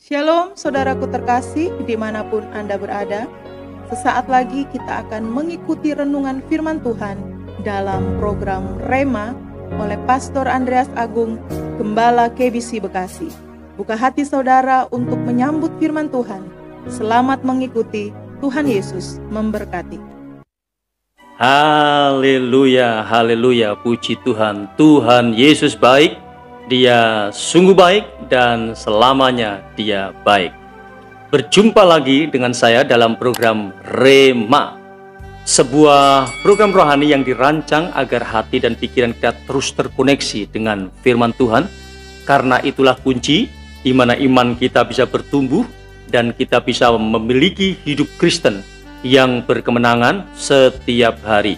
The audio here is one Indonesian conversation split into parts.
Shalom saudaraku terkasih dimanapun Anda berada. Sesaat lagi kita akan mengikuti renungan firman Tuhan dalam program Rema oleh Pastor Andreas Agung, Gembala KBC Bekasi. Buka hati saudara untuk menyambut firman Tuhan. Selamat mengikuti, Tuhan Yesus memberkati. Haleluya, haleluya, puji Tuhan. Tuhan Yesus baik, Dia sungguh baik dan selamanya Dia baik. Berjumpa lagi dengan saya dalam program Rema, sebuah program rohani yang dirancang agar hati dan pikiran kita terus terkoneksi dengan firman Tuhan. Karena itulah kunci di mana iman kita bisa bertumbuh dan kita bisa memiliki hidup Kristen yang berkemenangan setiap hari.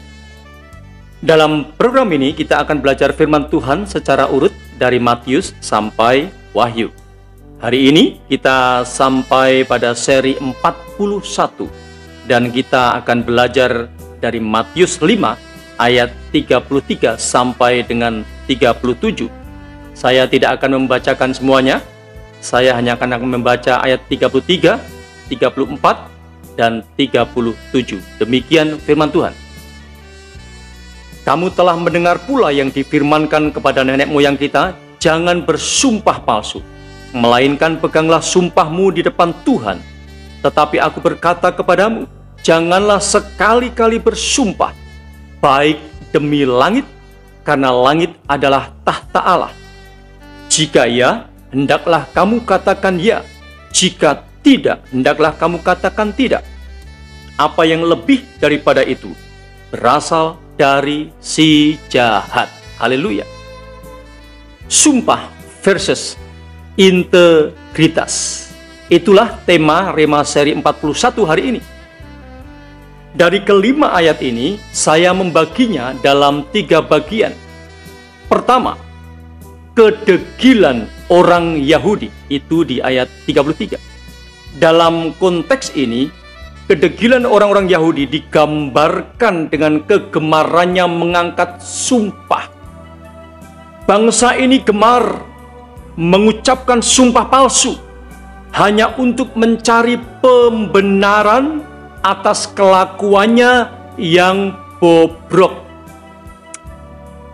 Dalam program ini kita akan belajar firman Tuhan secara urut dari Matius sampai Wahyu. Hari ini kita sampai pada seri 41 dan kita akan belajar dari Matius 5 ayat 33 sampai dengan 37. Saya tidak akan membacakan semuanya. Saya hanya akan membaca ayat 33, 34 dan 37. Demikian firman Tuhan. Kamu telah mendengar pula yang difirmankan kepada nenek moyang kita, jangan bersumpah palsu, melainkan peganglah sumpahmu di depan Tuhan. Tetapi aku berkata kepadamu, janganlah sekali-kali bersumpah, baik demi langit, karena langit adalah tahta Allah. Jika ya, hendaklah kamu katakan ya, jika tidak, hendaklah kamu katakan tidak. Apa yang lebih daripada itu berasal dari si jahat. Haleluya. Sumpah versus integritas. Itulah tema Rema seri 41 hari ini. Dari kelima ayat ini, saya membaginya dalam 3 bagian. Pertama, kedegilan orang Yahudi, itu di ayat 33. Dalam konteks ini, kedegilan orang-orang Yahudi digambarkan dengan kegemarannya mengangkat sumpah. Bangsa ini gemar mengucapkan sumpah palsu hanya untuk mencari pembenaran atas kelakuannya yang bobrok.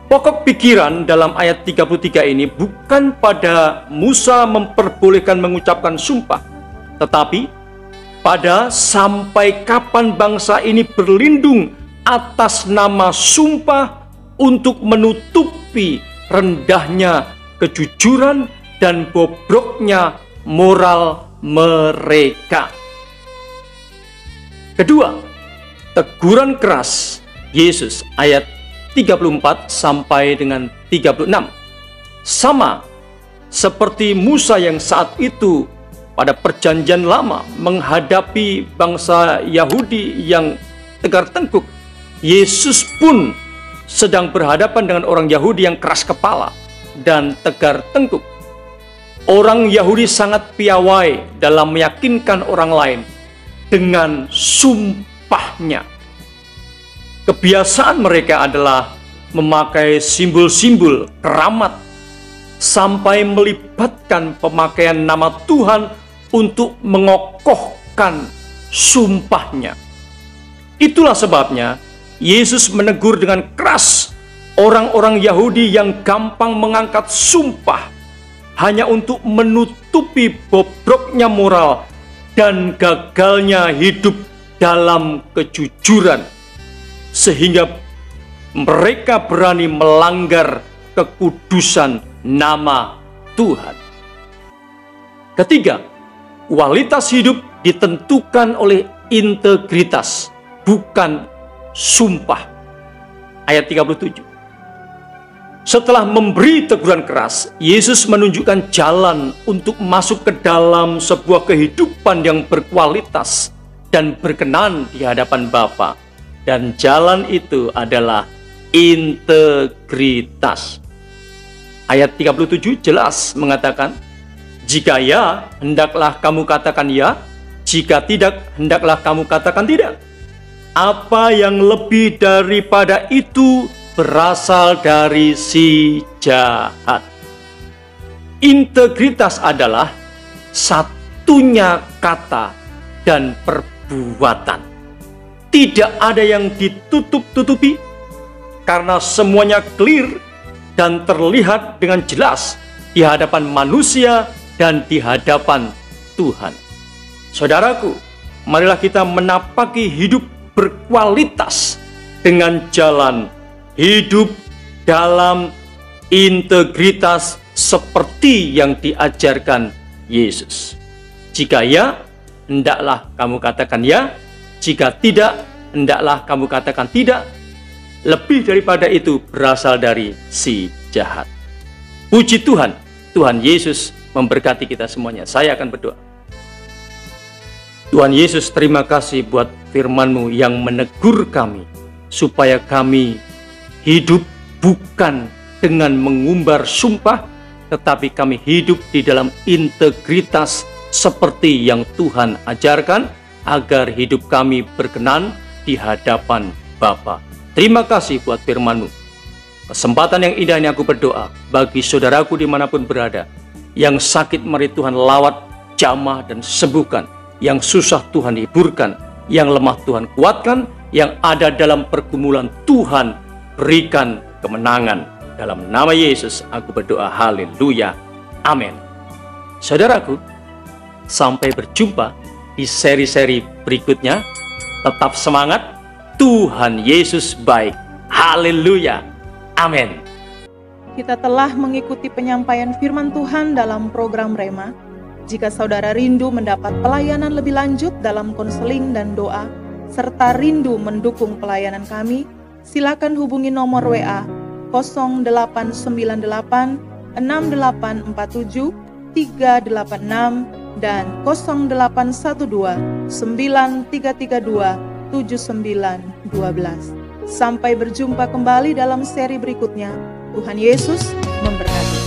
Pokok pikiran dalam ayat 33 ini bukan pada Musa memperbolehkan mengucapkan sumpah, tetapi pada sampai kapan bangsa ini berlindung atas nama sumpah untuk menutupi rendahnya kejujuran dan bobroknya moral mereka. Kedua, teguran keras Yesus ayat 34 sampai dengan 36. Sama seperti Musa yang saat itu pada perjanjian lama menghadapi bangsa Yahudi yang tegar tengkuk, Yesus pun sedang berhadapan dengan orang Yahudi yang keras kepala dan tegar tengkuk. Orang Yahudi sangat piawai dalam meyakinkan orang lain dengan sumpahnya. Kebiasaan mereka adalah memakai simbol-simbol keramat sampai melibatkan pemakaian nama Tuhan untuk mengokohkan sumpahnya. Itulah sebabnya Yesus menegur dengan keras orang-orang Yahudi yang gampang mengangkat sumpah hanya untuk menutupi bobroknya moral dan gagalnya hidup dalam kejujuran, sehingga mereka berani melanggar kekudusan nama Tuhan. Ketiga, kualitas hidup ditentukan oleh integritas, bukan sumpah. Ayat 37. Setelah memberi teguran keras, Yesus menunjukkan jalan untuk masuk ke dalam sebuah kehidupan yang berkualitas dan berkenan di hadapan Bapa. Dan jalan itu adalah integritas. Ayat 37 jelas mengatakan, jika ya, hendaklah kamu katakan ya, jika tidak, hendaklah kamu katakan tidak. Apa yang lebih daripada itu berasal dari si jahat. Integritas adalah satu satunya kata dan perbuatan. Tidak ada yang ditutup-tutupi, karena semuanya clear dan terlihat dengan jelas di hadapan manusia dan di hadapan Tuhan. Saudaraku, marilah kita menapaki hidup berkualitas dengan jalan hidup dalam integritas seperti yang diajarkan Yesus. Jika ya, hendaklah kamu katakan ya. Jika tidak, hendaklah kamu katakan tidak. Lebih daripada itu berasal dari si jahat. Puji Tuhan, Tuhan Yesus memberkati kita semuanya. Saya akan berdoa. Tuhan Yesus, terima kasih buat firman-Mu yang menegur kami, supaya kami hidup bukan dengan mengumbar sumpah, tetapi kami hidup di dalam integritas seperti yang Tuhan ajarkan, agar hidup kami berkenan di hadapan Bapa. Terima kasih buat firman-Mu. Kesempatan yang indah ini aku berdoa bagi saudaraku dimanapun berada, yang sakit mari Tuhan lawat, jamah dan sembuhkan, yang susah Tuhan hiburkan, yang lemah Tuhan kuatkan, yang ada dalam pergumulan Tuhan berikan kemenangan. Dalam nama Yesus aku berdoa, haleluya, amin. Saudaraku, sampai berjumpa di seri-seri berikutnya. Tetap semangat, Tuhan Yesus baik, haleluya, amin. Kita telah mengikuti penyampaian firman Tuhan dalam program Rema. Jika saudara rindu mendapat pelayanan lebih lanjut dalam konseling dan doa, serta rindu mendukung pelayanan kami, silakan hubungi nomor WA 0898 6847 386 dan 0812 9332 7912. Sampai berjumpa kembali dalam seri berikutnya. Tuhan Yesus memberkati.